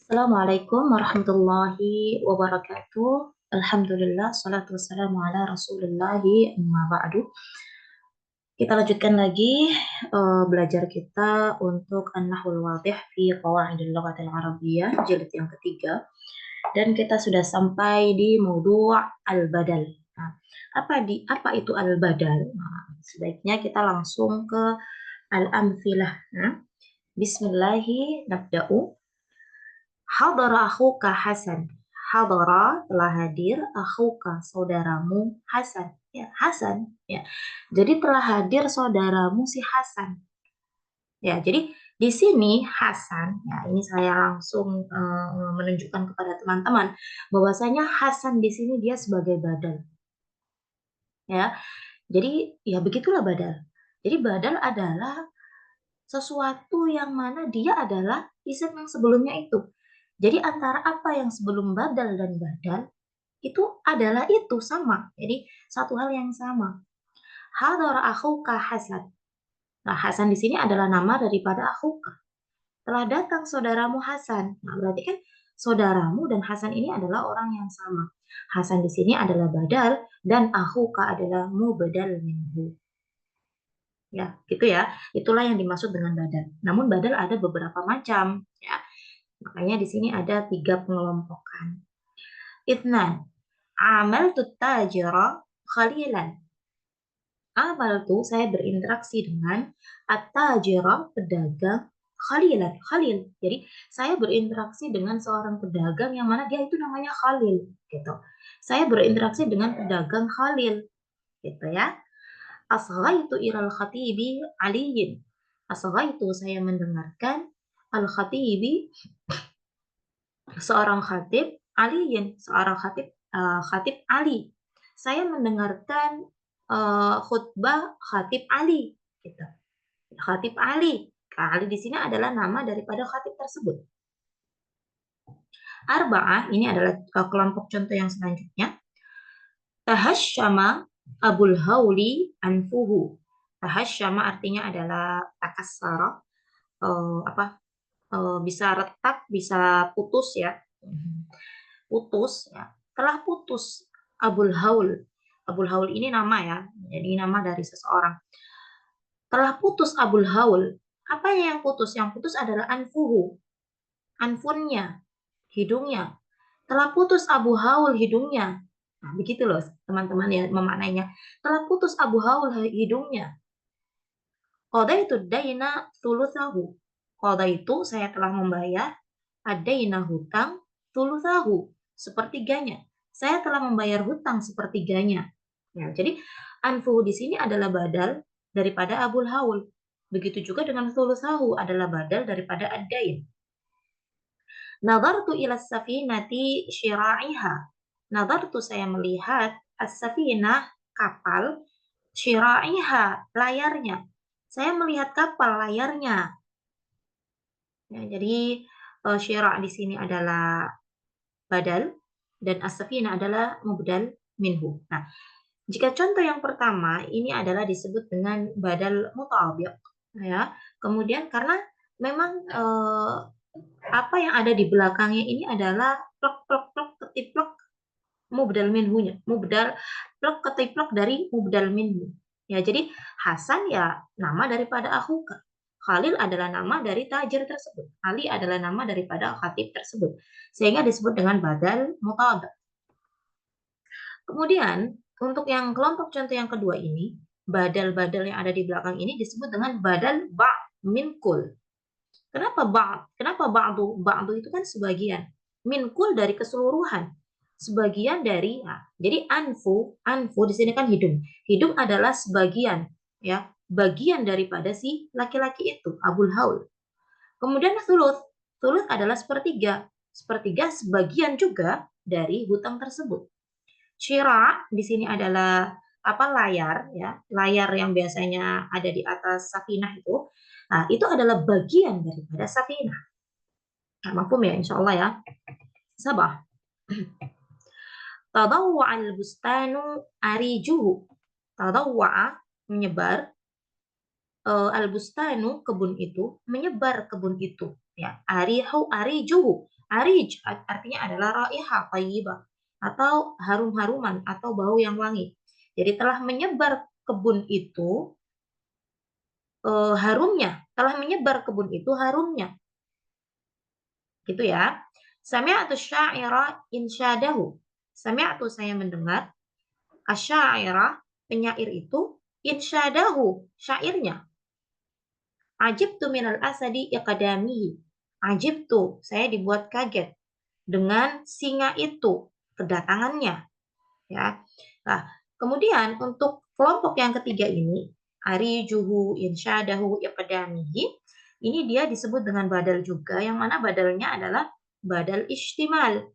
Assalamualaikum warahmatullahi wabarakatuh. Alhamdulillah, salatu wassalamu ala rasulillahi amma ba'du. Kita lanjutkan lagi belajar kita untuk An-Nahwul Wadih fi Qawaidil Lughatil Arabiyyah jilid yang ketiga. Dan kita sudah sampai di maudu' al-badal. Nah, apa itu al-badal? Nah, sebaiknya kita langsung ke al-amthilah. Nah, bismillahi nabda'u. Hadara akhuka Hasan. Hadara telah hadir akhuka saudaramu Hasan. Ya, Hasan. Ya. Jadi telah hadir saudaramu si Hasan. Ya, jadi di sini Hasan, ya ini saya langsung menunjukkan kepada teman-teman bahwasanya Hasan di sini dia sebagai badal. Ya, jadi ya begitulah badal. Jadi badal adalah sesuatu yang mana dia adalah isim yang sebelumnya itu. Jadi antara apa yang sebelum badal dan badal itu adalah itu sama. Jadi satu hal yang sama. Hadar akhuka Hasan. Nah, Hasan di sini adalah nama daripada akhuka. Telah datang saudaramu Hasan. Nah, berarti kan saudaramu dan Hasan ini adalah orang yang sama. Hasan di sini adalah badal dan akhuka adalah mubadal minhu. Ya, gitu ya. Itulah yang dimaksud dengan badal. Namun badal ada beberapa macam, ya. Makanya di sini ada tiga pengelompokan. Itnan, amal tajira khalilan. Amal tuh saya berinteraksi dengan at-tajira pedagang khalilan, khalil. Jadi saya berinteraksi dengan seorang pedagang yang mana dia itu namanya Khalil, gitu. Saya berinteraksi dengan pedagang Khalil, gitu ya. Asghaitu ilal khatibi aliyin. Asghaitu saya mendengarkan al-khatibi seorang khatib aliyin, seorang khatib Ali. Saya mendengarkan khutbah khatib Ali, gitu. Khatib Ali. Ali di sini adalah nama daripada khatib tersebut. Arba'ah ini adalah kelompok contoh yang selanjutnya. Tahasyama Abul Hauli anfuhu. Tahasyama artinya adalah takassara, apa bisa retak, bisa putus ya. Putus ya. Telah putus Abul Haul. Abul Haul ini nama ya. Jadi nama dari seseorang. Telah putus Abul Haul. Apa yang putus? Yang putus adalah anfuhu. Anfunnya, hidungnya. Telah putus Abu Haul hidungnya. Nah, begitu loh teman-teman ya memaknainya. Telah putus Abu Haul hidungnya. Qadaitu daina thulutsahu. Qadaitu saya telah membayar adaina hutang thulutsahu sepertiganya. Saya telah membayar hutang sepertiganya. Ya, jadi anfu di sini adalah badal daripada Abul Haul. Begitu juga dengan thulutsahu adalah badal daripada ad-dain. Nadartu ila safinati syira'iha. Nadartu saya melihat as-safinah kapal, syira'iha layarnya. Saya melihat kapal layarnya. Ya, jadi syira' di sini adalah badal dan as-safinah adalah mubdal minhu. Nah, jika contoh yang pertama ini adalah disebut dengan badal muta'abiq, ya. Kemudian karena memang apa yang ada di belakangnya ini adalah plok plok plok ketiplok mubdal minhunya, mubdal plok ketiplok dari mubdal minhu. Ya, jadi Hasan ya nama daripada akhuka. Khalil adalah nama dari tajir tersebut. Ali adalah nama daripada khatib tersebut. Sehingga disebut dengan badal mutada. Kemudian untuk yang kelompok contoh yang kedua ini, badal-badal yang ada di belakang ini disebut dengan badal ba' min kul. Kenapa ba'? Kenapa ba'du? Ba'du itu kan sebagian. Min kul dari keseluruhan. Sebagian dari, nah, jadi anfu di sini kan hidung. Hidung adalah sebagian, ya, bagian daripada si laki-laki itu, Abul Haul. Kemudian thuluth adalah sepertiga. Sepertiga sebagian juga dari hutang tersebut. Syira di sini adalah apa layar ya, layar yang biasanya ada di atas safinah itu. Nah, itu adalah bagian daripada safinah. Nah, mafhum ya insyaallah ya. Sabah. Tadawwa'al bustanu arijuhu. Tadawwa'a menyebar, al bustanu kebun itu menyebar kebun itu ya. Arijuhu Arij artinya adalah raihah thayyibah atau harum-haruman atau bau yang wangi. Jadi telah menyebar kebun itu harumnya, telah menyebar kebun itu harumnya. Gitu ya. Sami'atu syaira insyadahu. Sami'atu saya mendengar, asyaira penyair itu insyadahu syairnya. Ajibtu minal asadi iqdamihi. Ajibtu saya dibuat kaget dengan singa itu kedatangannya ya. Nah, kemudian untuk kelompok yang ketiga ini arijuhu insyadahu iqdamihi ini dia disebut dengan badal juga yang mana badalnya adalah badal istimal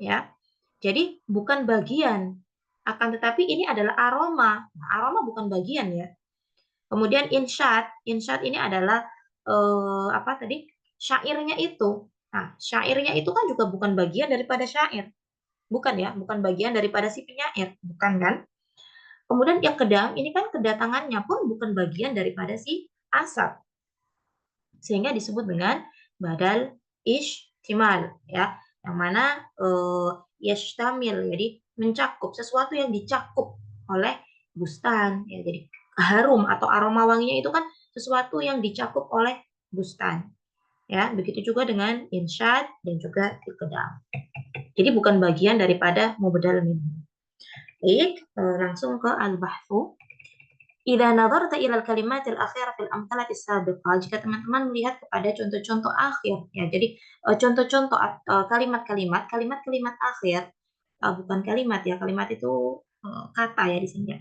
ya. Jadi bukan bagian akan tetapi ini adalah aroma. Nah, aroma bukan bagian ya. Kemudian insyad, insyad ini adalah apa tadi? Syairnya itu. Nah, syairnya itu kan juga bukan bagian daripada syair. Bukan ya, bukan bagian daripada si penyair, bukan kan? Kemudian yang kedam, ini kan kedatangannya pun bukan bagian daripada si asap. Sehingga disebut dengan badal ishtimal ya. Yang mana yashtamil, jadi mencakup sesuatu yang dicakup oleh bustan ya. Jadi harum atau aroma wanginya itu kan sesuatu yang dicakup oleh bustan. Ya, begitu juga dengan insyad dan juga iqdam. Jadi bukan bagian daripada mubdal minhu. Baik, langsung ke al-bahthu. Idza nadarta ila al-kalimat al-akhirah fil amthalah as-sabiqah, jika teman-teman melihat kepada contoh-contoh akhir ya. Jadi contoh-contoh kalimat-kalimat akhir, bukan kalimat ya, kalimat itu kata ya di sini ya.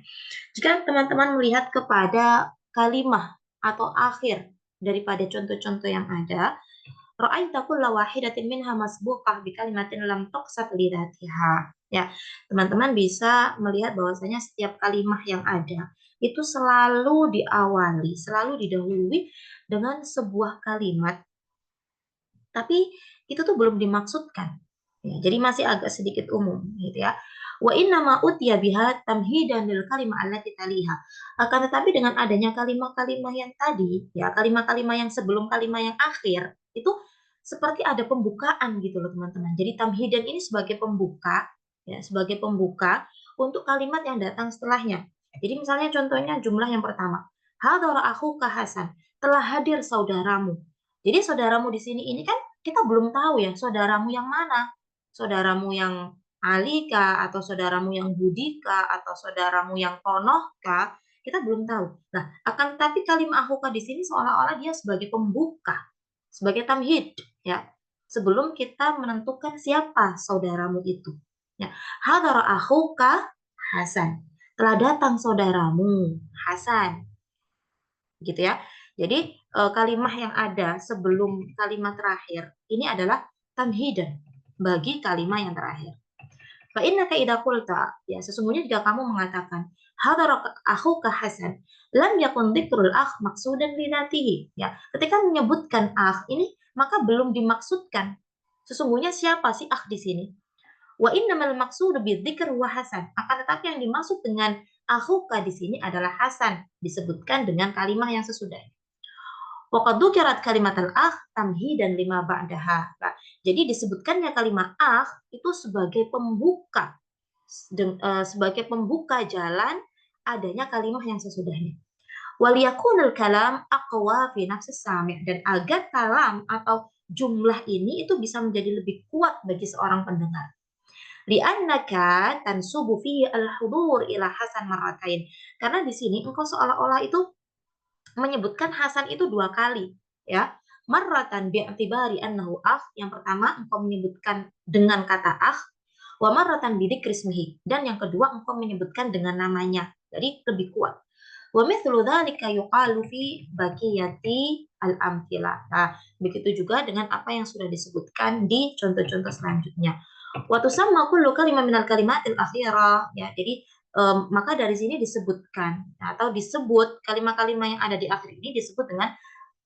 Jika teman-teman melihat kepada kalimah atau akhir daripada contoh-contoh yang ada, ra'aita kulla wahidatin minha masbuqah bi kalimatin lam tuqsad lidatiha. Ya, teman-teman bisa melihat bahwasanya setiap kalimah yang ada itu selalu diawali, selalu didahului dengan sebuah kalimat, tapi itu tuh belum dimaksudkan. Ya, jadi masih agak sedikit umum gitu ya. Wa inna ma utiya biha tamhidan lil kalimah allati taliha. Akan tetapi dengan adanya kalimat-kalimat yang tadi, ya kalimat-kalimat yang sebelum kalimat yang akhir, itu seperti ada pembukaan gitu loh teman-teman. Jadi tamhidan ini sebagai pembuka, ya sebagai pembuka untuk kalimat yang datang setelahnya. Jadi misalnya contohnya jumlah yang pertama, hadara akhuka Hasan, telah hadir saudaramu. Jadi saudaramu di sini ini kan kita belum tahu ya saudaramu yang mana. Saudaramu yang Alika atau saudaramu yang Budika atau saudaramu yang Tonohka, kita belum tahu. Nah, akan tapi kalimat akhuka di sini seolah-olah dia sebagai pembuka, sebagai tamhid ya. Sebelum kita menentukan siapa saudaramu itu. Ya, hadara akhuka Hasan. Telah datang saudaramu Hasan. Gitu ya. Jadi kalimat yang ada sebelum kalimat terakhir ini adalah tamhidan bagi kalimat yang terakhir. Fa innaka idza qulta, ya sesungguhnya jika kamu mengatakan hadara akhuka Hasan, lam yakun dzikrul akh maksudan li dzatihi. Ya, ketika menyebutkan akh ini maka belum dimaksudkan sesungguhnya siapa sih akh di sini. Wa innamal maqsudu bidzikr wa Hasan. Akan tetapi yang dimaksud dengan akhuka di sini adalah Hasan, disebutkan dengan kalimat yang sesudahnya. Waqad dzukirat kalimatul akh tamhidan lima ba'daha. Nah, jadi disebutkannya kalimat akh itu sebagai pembuka jalan adanya kalimat yang sesudahnya. Waliyakunul kalam aqwa fi nafsis sami', dan agar kalam atau jumlah ini itu bisa menjadi lebih kuat bagi seorang pendengar. Li'annaka tansubu fihi al-hudur ila Hasan marratain. Karena di sini engkau seolah-olah itu menyebutkan Hasan itu dua kali, ya. Marratan bi'tibari annahu akh, yang pertama engkau menyebutkan dengan kata akh, wa marratan bidzikri ismihi, dan yang kedua engkau menyebutkan dengan namanya. Jadi lebih kuat. Wa mithlu dzalika yuqalu fi baqiyati al-amthilah. Nah, begitu juga dengan apa yang sudah disebutkan di contoh-contoh selanjutnya. Wa tusamma kullu kalimah minal kalimatil akhirah, ya. Jadi maka dari sini disebutkan atau disebut kalimat-kalimat yang ada di akhir ini disebut dengan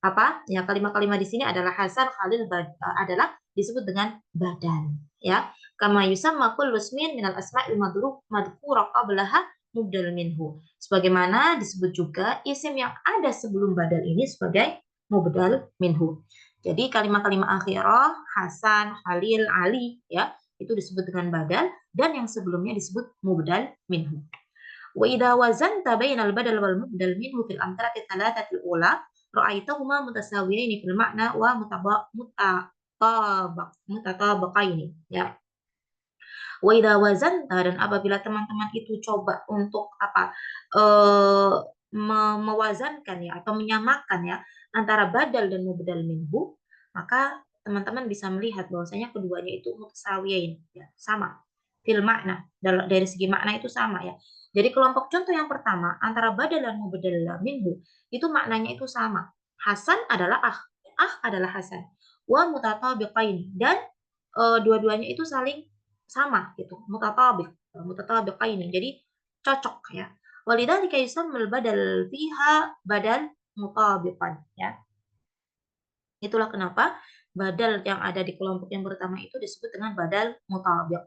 apa? Ya, kalimat-kalimat di sini adalah Hasan Khalil adalah disebut dengan badan, ya. Kama yusamma kullu ismin minal asma'il madhkura qablaha mubdal minhu. Sebagaimana disebut juga isim yang ada sebelum badal ini sebagai mubdal minhu. Jadi kalimat-kalimat akhirah Hasan, Khalil, Ali ya, itu disebut dengan badal dan yang sebelumnya disebut mubdal minhu. Wa idza wazanta bainal badal wal mubdal minhu fil amthilati tsalatsati al-ula ra'aitahuma mutasawiyaini fil ma'na wa mutatabaqaini ya. Wa idza wazanta dan apabila teman-teman itu coba untuk apa? eh mewazankan ya atau menyamakan ya antara badal dan mubdal minhu, maka teman-teman bisa melihat bahwasanya keduanya itu mutasawiyain ya, sama. Fil makna, dari segi makna itu sama ya. Jadi kelompok contoh yang pertama antara badal dan mubdal minhu itu maknanya itu sama. Hasan adalah adalah Hasan. Wa mutatabiqain dan dua-duanya itu saling sama gitu, mutatabiqaini. Jadi cocok ya. Walidzalika yusammal badal fiha badal mutabiqan ya. Itulah kenapa badal yang ada di kelompok yang pertama itu disebut dengan badal mutabiq.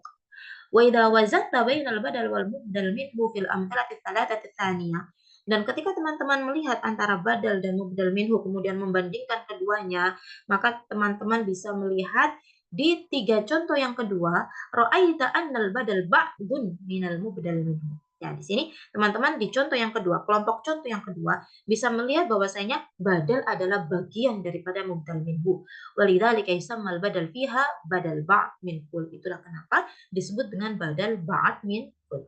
Wa idza wazanta bainal badal wal mubdal minhu fil amthalati tsalatsati tsaniyah. Dan ketika teman-teman melihat antara badal dan mubdal minhu kemudian membandingkan keduanya, maka teman-teman bisa melihat di tiga contoh yang kedua, ra'aita annal badal ba'dun minal mubdal minhu. Ya, di sini teman-teman di contoh yang kedua, kelompok contoh yang kedua bisa melihat bahwasanya badal adalah bagian daripada mubdal minhu. Walidzalika yusammal badal fiha badal ba' min kul. Itulah kenapa disebut dengan badal ba'd min kul.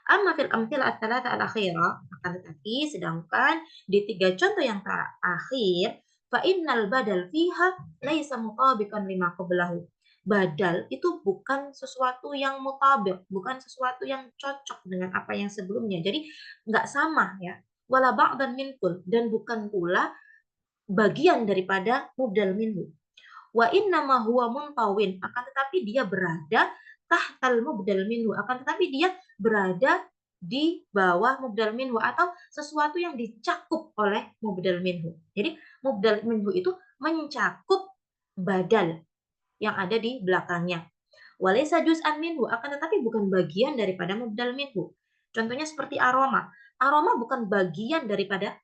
Amma fil amthil ats-tsalatsa al-akhirah, akan tetapi sedangkan di tiga contoh yang terakhir, fa innal badal fiha laisa mutabiqan lima qablahu. Badal itu bukan sesuatu yang mutabik, bukan sesuatu yang cocok dengan apa yang sebelumnya. Jadi nggak sama ya. Wala ba'dan min kul, dan bukan pula bagian daripada mubdal minhu. Wa innama huwa muntawin, akan tetapi dia berada tahtal mubdal minhu, akan tetapi dia berada di bawah mubdal minhu atau sesuatu yang dicakup oleh mubdal minhu. Jadi mubdal minhu itu mencakup badal yang ada di belakangnya. Walaysa juz'an minhu, akan tetapi bukan bagian daripada mubdal minhu. Contohnya seperti aroma. Aroma bukan bagian daripada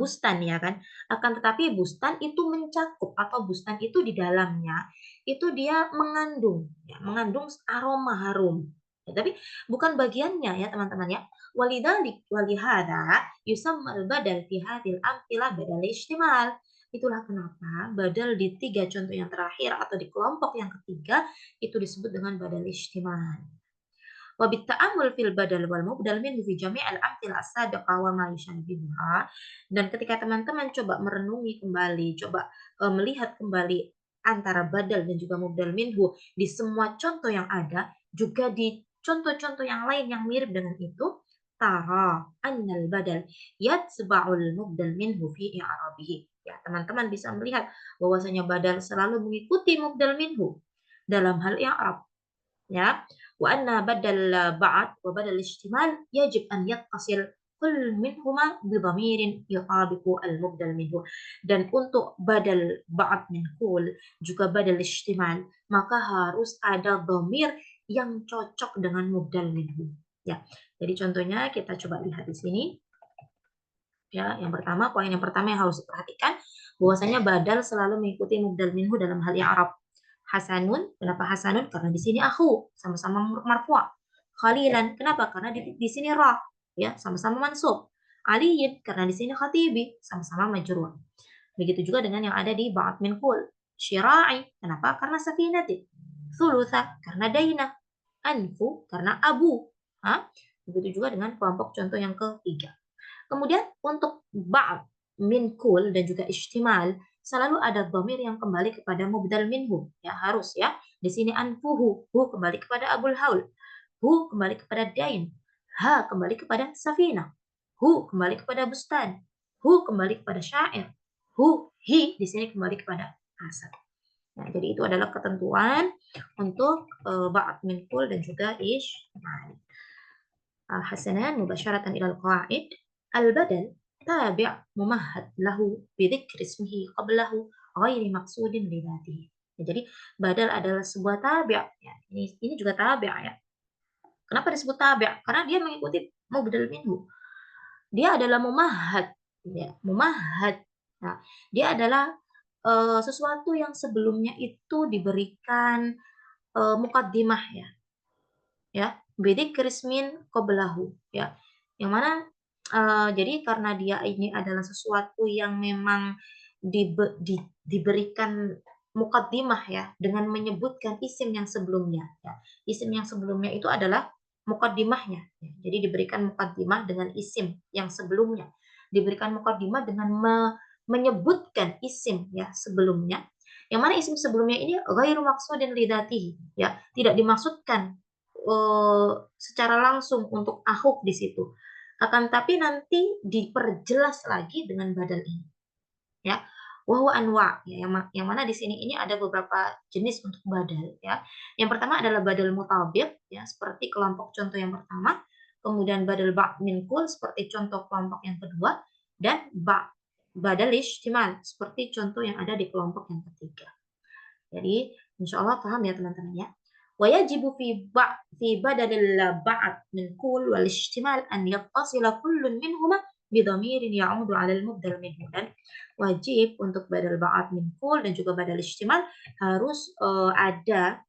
bustan ya kan. Akan tetapi bustan itu mencakup atau bustan itu di dalamnya itu dia mengandung ya, mengandung aroma harum. Ya, tapi bukan bagiannya ya teman-teman ya. Walidalik walihada yusammal badal fi hadhil amtilah badal istimal. Itulah kenapa badal di tiga contoh yang terakhir atau di kelompok yang ketiga itu disebut dengan badal istimal. Wabitta'amul fil badal wal mubdal minhu fi jami'il amthil as-sabiqah wa ma yushabihuha. Dan ketika teman-teman coba merenungi kembali, coba melihat kembali antara badal dan juga mubdal minhu di semua contoh yang ada, juga di contoh-contoh yang lain yang mirip dengan itu, tara annal badal yatsba'ul mubdal minhu fi i'rabihi. Ya, teman-teman bisa melihat bahwasanya badal selalu mengikuti mubdal minhu dalam hal i'rab. Ya, wa anna badal ba'd wa badal ihtimal yajib an yattasil kull minhuma bi dhamirin yutabiqu al mubdal minhu. Dan untuk badal ba'd min kul juga badal ihtimal, maka harus ada dhamir yang cocok dengan mubdal minhu. Ya. Jadi contohnya kita coba lihat di sini. Ya, yang pertama, poin yang pertama yang harus diperhatikan bahwasanya badal selalu mengikuti mubdal minhu dalam hal i'rab. Hasanun, kenapa Hasanun? Karena di sini aku sama-sama marfu'. Khalilan, kenapa? Karena di sini ra, ya, sama-sama mansub. Aliyin, karena di sini khatibi, sama-sama majrur. Begitu juga dengan yang ada di ba'd min kul. Syira'i, kenapa? Karena safinati. Thulutha, karena daina. Anfu, karena abu. Ha? Begitu juga dengan kelompok contoh yang ketiga. Kemudian untuk ba'd min kul dan juga istimal selalu ada dhamir yang kembali kepada mubdal minhu ya, harus ya. Di sini anfuhu, hu kembali kepada abul haul, hu kembali kepada dain, ha kembali kepada safina, hu kembali kepada bustan, hu kembali kepada syair, hu hi di sini kembali kepada asad. Nah, jadi itu adalah ketentuan untuk ba'd min kul dan juga istimal. Al-hasanan mubasharatan ila al-qa'id al-badal tabi' mumahhad lahu bidhikri ismihi qablahu ghairi maqsudin li dhatihi. Ya, jadi badal adalah sebuah tabi'. Ya, ini juga tabi' ya. Kenapa disebut tabi'? Karena dia mengikuti mubdal minhu. Dia adalah mumahhad, ya, mumahhad. Nah, dia adalah sesuatu yang sebelumnya itu diberikan, muqaddimah ya, bidzikri ismin qablahu ya, yang mana, jadi karena dia ini adalah sesuatu yang memang diberikan muqaddimah ya, dengan menyebutkan isim yang sebelumnya ya. Isim yang sebelumnya itu adalah muqaddimahnya ya, jadi diberikan muqaddimah dengan isim yang sebelumnya, diberikan muqaddimah dengan menyebutkan isim ya sebelumnya, yang mana isim sebelumnya ini ghairu maqsudin li dzatihi ya, tidak dimaksudkan secara langsung untuk ahuk di situ. Akan tapi nanti diperjelas lagi dengan badal ini, ya. Wa huwa anwa, ya, yang mana di sini ini ada beberapa jenis untuk badal, ya. Yang pertama adalah badal mutabiq, ya, seperti kelompok contoh yang pertama, kemudian badal ba' min kul seperti contoh kelompok yang kedua, dan badal ihtimal seperti contoh yang ada di kelompok yang ketiga. Jadi, insya Allah paham ya teman-teman ya. Wa yajibu fi badalil ba'd min kul wal ihtimal an yattasila kullun minhuma bidhamirin ya'udu 'ala al-mubdal minhu, dan wajib untuk badal ba'd min kul dan juga badal ihtimal harus ada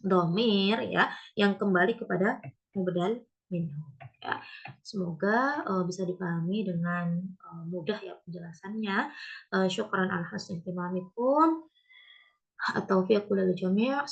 dhamir ya yang kembali kepada mubdal minhu ya. Semoga bisa dipahami dengan mudah ya penjelasannya. Syukran ala husni ihtimamikum. At-taufiq lil jami'.